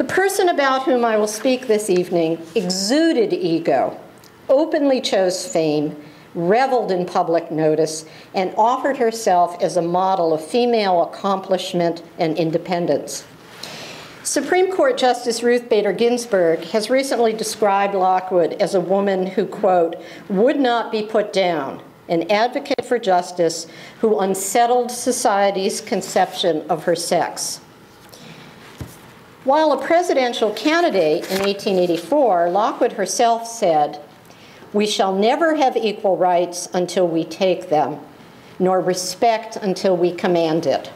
The person about whom I will speak this evening exuded ego, openly chose fame, reveled in public notice, and offered herself as a model of female accomplishment and independence. Supreme Court Justice Ruth Bader Ginsburg has recently described Lockwood as a woman who, quote, would not be put down, an advocate for justice who unsettled society's conception of her sex. While a presidential candidate in 1884, Lockwood herself said, "We shall never have equal rights until we take them, nor respect until we command it."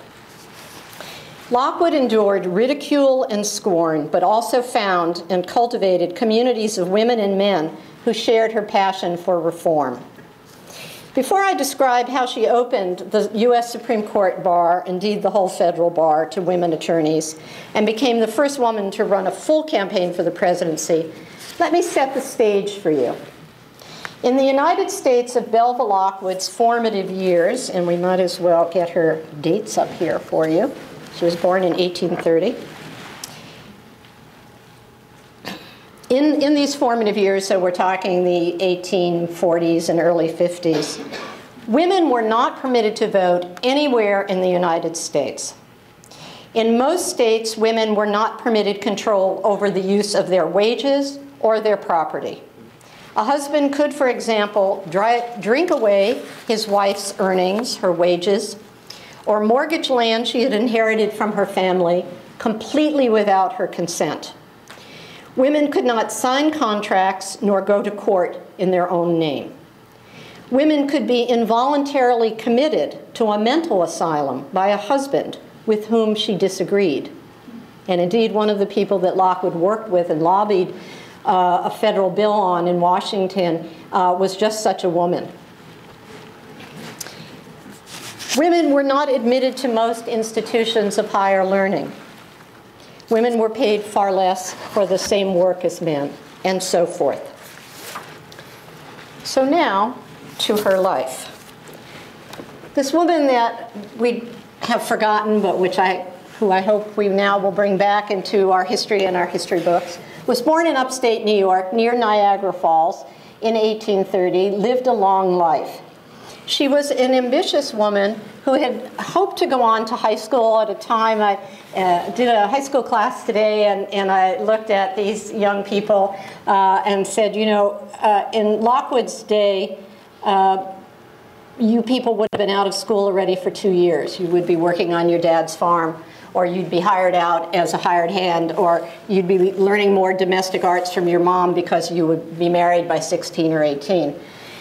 Lockwood endured ridicule and scorn, but also found and cultivated communities of women and men who shared her passion for reform. Before I describe how she opened the U.S. Supreme Court bar, indeed the whole federal bar, to women attorneys, and became the first woman to run a full campaign for the presidency, let me set the stage for you. In the United States of Belva Lockwood's formative years, and we might as well get her dates up here for you. She was born in 1830. In these formative years, so we're talking the 1840s and early 50s, women were not permitted to vote anywhere in the United States. In most states, women were not permitted control over the use of their wages or their property. A husband could, for example, drink away his wife's earnings, her wages, or mortgage land she had inherited from her family completely without her consent. Women could not sign contracts nor go to court in their own name. Women could be involuntarily committed to a mental asylum by a husband with whom she disagreed. And indeed, one of the people that Lockwood worked with and lobbied a federal bill on in Washington was just such a woman. Women were not admitted to most institutions of higher learning. Women were paid far less for the same work as men, and so forth. So now, to her life. This woman that we have forgotten, but who I hope we now will bring back into our history and our history books, was born in upstate New York, near Niagara Falls, in 1830, lived a long life. She was an ambitious woman who had hoped to go on to high school at a time. I did a high school class today, and I looked at these young people and said, you know, in Lockwood's day, you people would have been out of school already for 2 years. You would be working on your dad's farm, or you'd be hired out as a hired hand, or you'd be learning more domestic arts from your mom because you would be married by 16 or 18.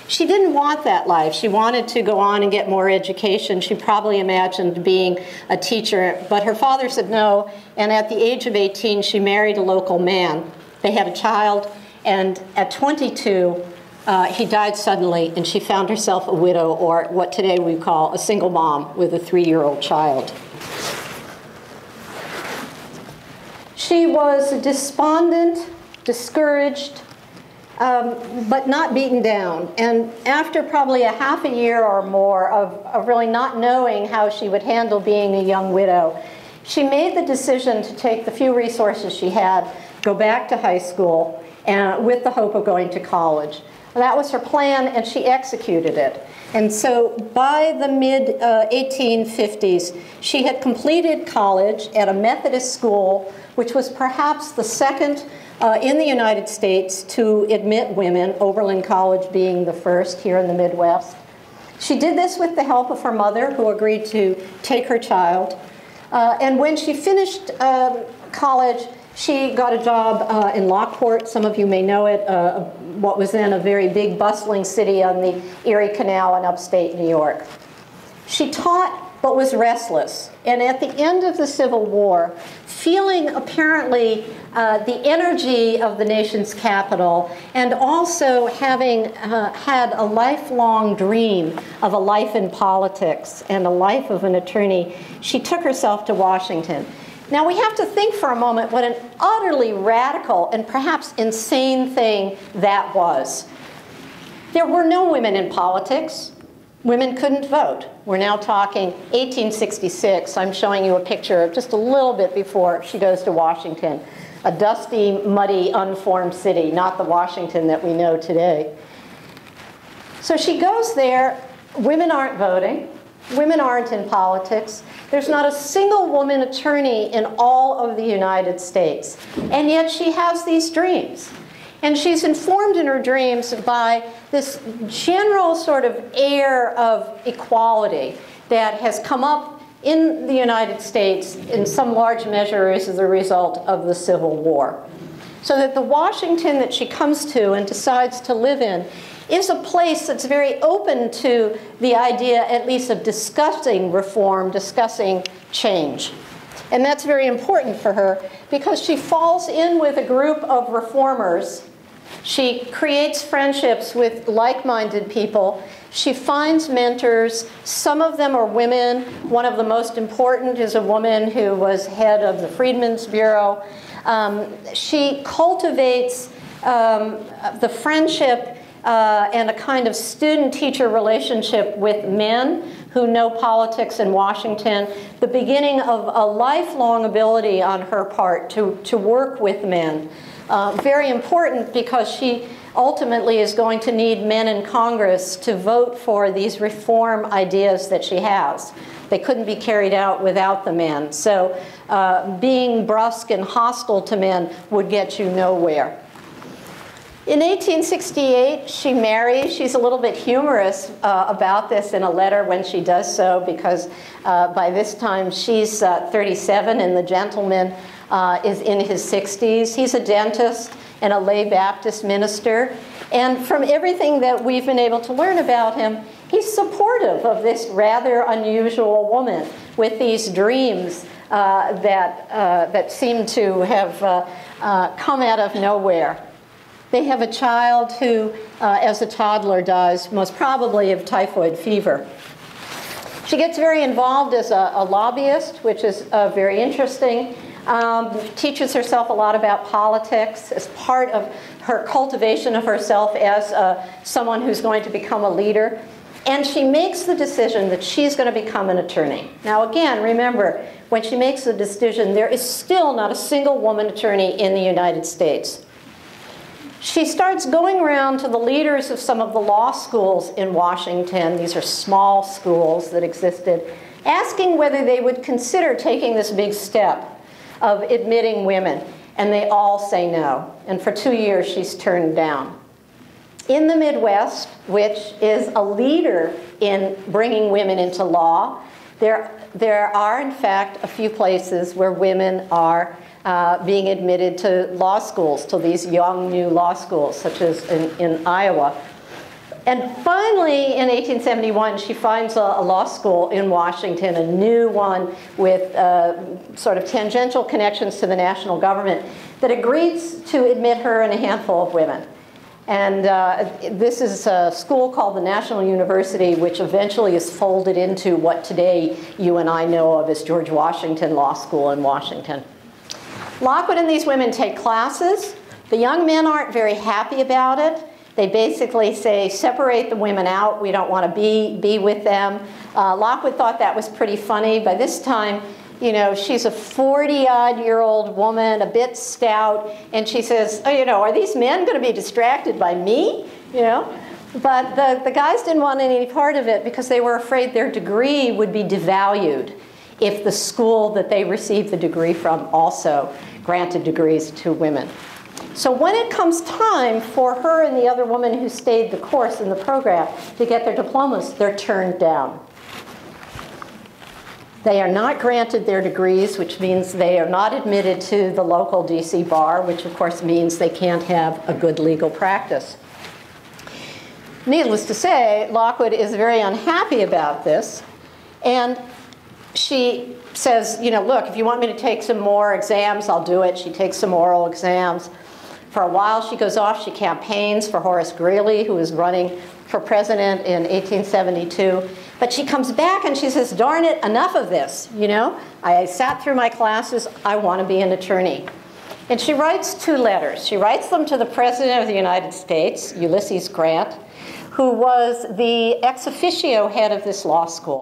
She didn't want that life. She wanted to go on and get more education. She probably imagined being a teacher, but her father said no, and at the age of 18, she married a local man. They had a child, and at 22, he died suddenly, and she found herself a widow, or what today we call a single mom with a 3-year-old child. She was despondent, discouraged, but not beaten down. And after probably a half a year or more of really not knowing how she would handle being a young widow, she made the decision to take the few resources she had, go back to high school, with the hope of going to college. That was her plan, and she executed it. And so by the mid-1850s, she had completed college at a Methodist school, which was perhaps the second in the United States to admit women, Oberlin College being the first here in the Midwest. She did this with the help of her mother, who agreed to take her child. And when she finished college, she got a job in Lockport. Some of you may know it, what was then a very big, bustling city on the Erie Canal in upstate New York. She taught, but was restless. And at the end of the Civil War, feeling apparently the energy of the nation's capital, and also having had a lifelong dream of a life in politics and a life of an attorney, she took herself to Washington. Now we have to think for a moment what an utterly radical and perhaps insane thing that was. There were no women in politics. Women couldn't vote. We're now talking 1866. I'm showing you a picture of just a little bit before she goes to Washington. A dusty, muddy, unformed city, not the Washington that we know today. So she goes there. Women aren't voting. Women aren't in politics. There's not a single woman attorney in all of the United States. And yet she has these dreams. And she's informed in her dreams by this general sort of air of equality that has come up in the United States in some large measure as a result of the Civil War. So that the Washington that she comes to and decides to live in is a place that's very open to the idea, at least, of discussing reform, discussing change. And that's very important for her because she falls in with a group of reformers. She creates friendships with like-minded people. She finds mentors. Some of them are women. One of the most important is a woman who was head of the Freedmen's Bureau. She cultivates the friendship and a kind of student-teacher relationship with men who know politics in Washington, the beginning of a lifelong ability on her part to work with men. Very important because she ultimately is going to need men in Congress to vote for these reform ideas that she has. They couldn't be carried out without the men. So being brusque and hostile to men would get you nowhere. In 1868, she marries. She's a little bit humorous about this in a letter when she does so, because by this time she's 37 and the gentleman is in his 60s. He's a dentist and a lay Baptist minister. And from everything that we've been able to learn about him, he's supportive of this rather unusual woman with these dreams that seem to have come out of nowhere. They have a child who, as a toddler, dies most probably of typhoid fever. She gets very involved as a lobbyist, which is very interesting. Teaches herself a lot about politics as part of her cultivation of herself as someone who's going to become a leader. And she makes the decision that she's going to become an attorney. Now again, remember, when she makes the decision, there is still not a single woman attorney in the United States. She starts going around to the leaders of some of the law schools in Washington. These are small schools that existed, asking whether they would consider taking this big step of admitting women. And they all say no. And for 2 years, she's turned down. In the Midwest, which is a leader in bringing women into law, there are, in fact, a few places where women are being admitted to law schools, to these young new law schools, such as in Iowa. And finally, in 1871, she finds a law school in Washington, a new one with sort of tangential connections to the national government, that agrees to admit her and a handful of women. And this is a school called the National University, which eventually is folded into what today you and I know of as George Washington Law School in Washington. Lockwood and these women take classes. The young men aren't very happy about it. They basically say, separate the women out. We don't want to be with them. Lockwood thought that was pretty funny. By this time, you know, she's a 40-odd-year-old woman, a bit stout, and she says, oh, you know, are these men going to be distracted by me? You know? But the guys didn't want any part of it because they were afraid their degree would be devalued if the school that they received the degree from also granted degrees to women. So when it comes time for her and the other woman who stayed the course in the program to get their diplomas, they're turned down. They are not granted their degrees, which means they are not admitted to the local DC bar, which of course means they can't have a good legal practice. Needless to say, Lockwood is very unhappy about this, and she says, you know, look, if you want me to take some more exams, I'll do it. She takes some oral exams. For a while, she goes off, she campaigns for Horace Greeley, who was running for president in 1872. But she comes back and she says, darn it, enough of this, you know? I sat through my classes, I want to be an attorney. And she writes 2 letters. She writes them to the President of the United States, Ulysses Grant, who was the ex officio head of this law school.